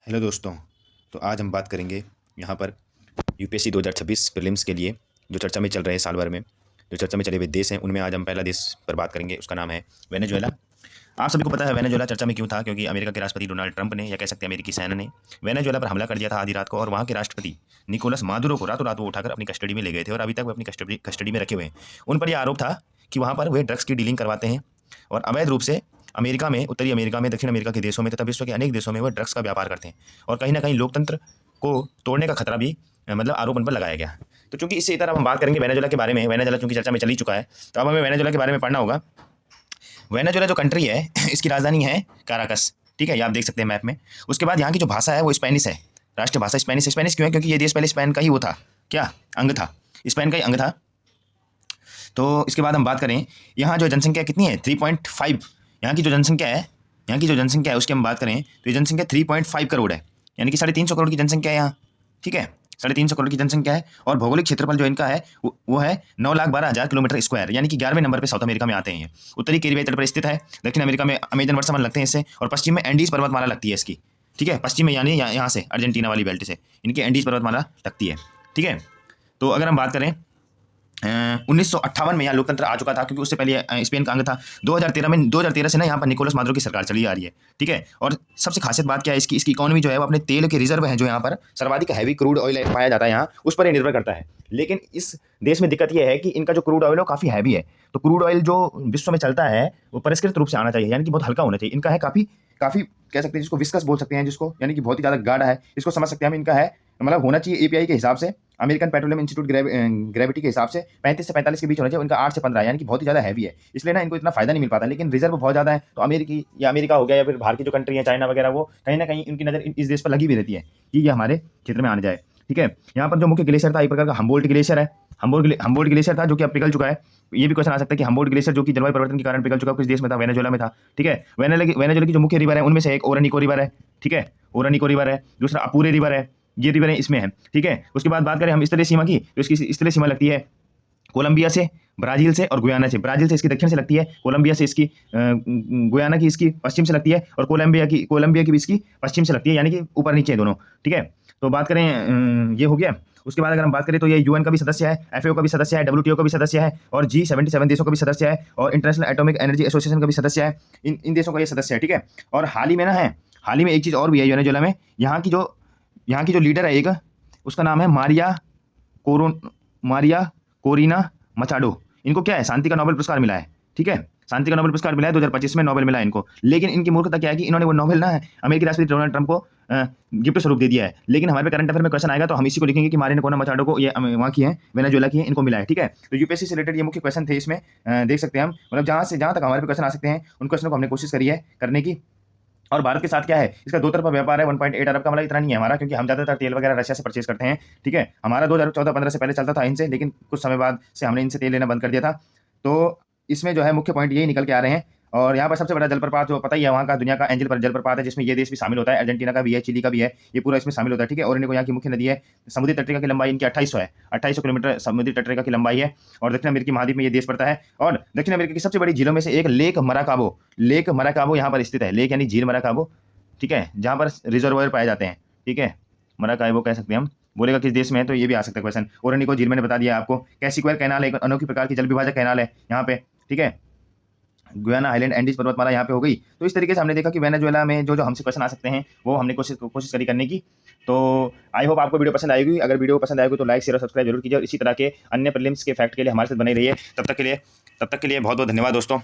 Hello दोस्तों। तो आज हम बात करेंगे यहाँ पर यूपीएससी 2026 प्रीलिम्स के लिए जो चर्चा में चल रहे हैं, साल भर में जो चर्चा में चले हुए देश हैं, उनमें आज हम पहला देश पर बात करेंगे। उसका नाम है वेनेजुएला। आप सभी को पता है वेनेजुएला चर्चा में क्यों था, क्योंकि अमेरिका के राष्ट्रपति डोनाल्ड ट्रंप ने, या कह सकते हैं अमेरिकी सेना ने, वेनेजुएला पर हमला कर दिया था आधी रात को, और वहाँ के राष्ट्रपति निकोलस मादुरो को रातों रात वो उठाकर अपनी कस्टडी में ले गए थे और अभी तक वो अपनी कस्टडी में रखे हुए हैं। उन पर यह आरोप था कि वहाँ पर वे ड्रग्स की डीलिंग करवाते हैं और अवैध रूप से अमेरिका में, उत्तरी अमेरिका में, दक्षिण अमेरिका के देशों में तथा विश्व के अनेक देशों में वो ड्रग्स का व्यापार करते हैं और कहीं ना कहीं लोकतंत्र को तोड़ने का खतरा भी मतलब आरोप उन पर लगाया गया। तो चूंकि इससे तरह हम बात करेंगे वेनेजुएला के बारे में, वेनेजुएला चूंकि चर्चा में चल ही चुका है, तो अब हमें वेनेजुएला के बारे में पढ़ना होगा। वेनेजुएला जो कंट्री है इसकी राजधानी है काराकस, ठीक है, ये आप देख सकते हैं मैप में। उसके बाद यहाँ की जो भाषा है वो स्पेनिश है, राष्ट्रीय भाषा स्पेनिश। स्पेनिश क्यों है? क्योंकि ये देश पहले स्पेन का ही वो था, क्या अंग था, स्पेन का ही अंग था। तो इसके बाद हम बात करें यहाँ जो जनसंख्या कितनी है, 3.5। यहाँ की जो जनसंख्या है, उसकी हम बात करें तो ये जनसंख्या 3.5 करोड़ है, यानी कि 350 करोड़ की जनसंख्या है यहाँ, ठीक है, 350 करोड़ की जनसंख्या है। और भौगोलिक क्षेत्रफल जो इनका है वो है 9,12,000 किलोमीटर स्क्वायर, यानी कि 11वें नंबर पर साउथ अमेरिका में आते हैं ये। उत्तरी कैरिबियाई तट पर स्थित है, दक्षिण अमेरिका में अमेजन वर्षावन लगते हैं इससे, और पश्चिम में एंडीज पर्वतमाला लगती है इसकी, ठीक है, पश्चिम में यानी यहाँ से अर्जेंटीना वाली बेल्ट से इनकी एंडीज पर्वतमाला लगती है, ठीक है। तो अगर हम बात करें 1958 में यहाँ लोकतंत्र आ चुका था, क्योंकि उससे पहले स्पेन का अंग था। 2013 से ना यहाँ पर निकोलस मादुरो की सरकार चली आ रही है, ठीक है। और सबसे खासियत बात क्या है इसकी इकोनॉमी जो है वो अपने तेल के रिजर्व है, जो यहाँ पर सर्वाधिक हैवी क्रूड ऑयल पाया जाता है यहाँ, उस पर ये निर्भर करता है। लेकिन इस देश में दिक्कत यह है कि इनका जो क्रूड ऑयल है काफ़ी हैवी है। तो क्रूड ऑयल जो विश्व में चलता है वो परिष्कृत रूप से आना चाहिए, यानी कि बहुत हल्का होना चाहिए। इनका है काफ़ी कह सकते हैं जिसको विस्कस बोल सकते हैं, जिसको यानी कि बहुत ही ज़्यादा गाढ़ा है, इसको समझ सकते हैं हम। इनका है मतलब होना चाहिए एपीआई के हिसाब से, अमेरिकन पेट्रोलियम इंस्टीट्यूट ग्रेविटी के हिसाब से 35 से 45 के बीच होना चाहिए। इनका 8 से 15 यानी कि बहुत ही ज़्यादा हैवी है, इसलिए ना इनको इतना फायदा नहीं मिल पाता। लेकिन रिजर्व बहुत ज़्यादा है, तो अमेरिका हो गया या फिर बाहर की जो कंट्री है, चाइना वगैरह, वो कहीं ना कहीं इनकी नज़र इस देश पर लगी भी रहती है कि ये हमारे क्षेत्र में आने जाए, ठीक है। यहाँ पर जो मुख्य ग्लेशियर था एक प्रकार का हम्बोल्ट ग्लेशियर है। हम्बोल्ट ग्लेशियर था जो कि अब पिघल चुका है। ये भी क्वेश्चन आ सकता है कि हम्बोल्ट ग्लेशियर जो कि जलवायु परिवर्तन के कारण पिघल चुका, किस देश में था? वेनेजुएला में था, ठीक है। वेनेजुएला की जो मुख्य रिवर है उनमें से एक ओरनिको रिवर है, ठीक है, ओरनिको रिवर है। दूसरा अपूरे रिवर है, ये रिवर है इसमें है, ठीक है। उसके बाद बात करें हम स्थलीय सीमा की, तो इसकी स्थलीय सीमा लगती है कोलंबिया से, ब्राजील से और गुयाना से। ब्राजील से इसकी दक्षिण से लगती है, कोलंबिया से इसकी गुयाना की इसकी पश्चिम से लगती है, और कोलंबिया की भी इसकी पश्चिम से लगती है, यानी कि ऊपर नीचे दोनों, ठीक है। तो बात करें ये हो गया। उसके बाद अगर हम बात करें तो ये यूएन का भी सदस्य है, एफएओ का भी सदस्य है, डब्ल्यूटीओ का भी सदस्य है, और G77 देशों का भी सदस्य है, और इंटरनेशनल एटॉमिक एनर्जी एसोसिएशन का भी सदस्य है। इन देशों का ये सदस्य है, ठीक है। और हाल ही में एक चीज़ और भी है वेनेजुएला में। यहाँ की जो लीडर है एक, उसका नाम है मारिया कोरिना मचाडो। इनको क्या है, शांति का नोबेल पुरस्कार मिला है, ठीक है, शांति का नोबेल पुरस्कार मिला है 2025 में, नोबेल मिला है इनको। लेकिन इनकी मूर्खता क्या है कि इन्होंने वो नोबेल ना अमेरिकी राष्ट्रपति डोनाल्ड ट्रंप को गिफ्ट स्वरूप दे दिया है। लेकिन हमारे पे करंट अफेयर में क्वेश्चन आएगा तो हम इसी को लिखेंगे कि मारिया कोरिना मचाडो को, ये वहाँ की है, वेनेजुएला की है, इनको मिला है, ठीक है। तो यूपीएससी से रिलेटेड ये मुख्य क्वेश्चन थे इसमें, देख सकते हैं हम, मतलब जहाँ तक हमारे पे क्वेश्चन आ सकते हैं उन क्वेश्चनों को हमने कोशिश करी है करने की। और भारत के साथ क्या है, इसका दो तरफा व्यापार है, 1.8 अरब का, मतलब इतना नहीं है हमारा, क्योंकि हम ज़्यादातर तेल वगैरह रशिया से परचेज करते हैं, ठीक है। हमारा 2014-15 से पहले चलता था इनसे, लेकिन कुछ समय बाद से हमने इनसे तेल लेना बंद कर दिया था। तो इसमें जो है मुख्य पॉइंट यही निकल के आ रहे हैं। और यहाँ पर सबसे बड़ा जलप्रपात जो पता ही है वहाँ का, दुनिया का एंजल पर जलप्रपात है, जिसमें ये देश भी शामिल होता है, अर्जेंटीना का भी है, चिली का भी है, ये पूरा इसमें शामिल होता है, ठीक है। और इनको यहाँ की मुख्य नदी है, समुद्री तटरेखा की लंबाई इनकी 2800 है, 2800 किलोमीटर समुद्री तटरेखा की लंबाई है। और दक्षिण अमेरिकी महाद्वीप में ये देश पड़ता है। और दक्षिण अमेरिका की सबसे बड़ी झीलों में से एक लेक मराकाबो यहाँ पर स्थित है, लेक यानी झील मराकाबो, ठीक है, जहाँ पर रिजर्वायर पाए जाते हैं, ठीक है, मराकाबो कह सकते हैं हम। बोलेगा किस देश में है तो ये भी आ सकता है क्वेश्चन। ओरनिको झील मैंने बता दिया आपको। कैसिक्वेर कैनाल एक अनोखी प्रकार की जल विभाजक कैनाल है यहाँ पे, ठीक है। गुयाना आइलैंड एंडीज पर्वतमाला यहाँ पे हो गई। तो इस तरीके से हमने देखा कि वेनेजुएला में जो हमसे क्वेश्चन आ सकते हैं वो हमने कोशिश करी करने की। तो आई होप आपको वीडियो पसंद आएगी। अगर वीडियो पसंद आएगी तो लाइक शेयर और सब्सक्राइब जरूर कीजिए, और इसी तरह के अन्य प्रीलिम्स के फैक्ट के लिए हमारे साथ बने रहिए। तब तक के लिए बहुत बहुत धन्यवाद दोस्तों।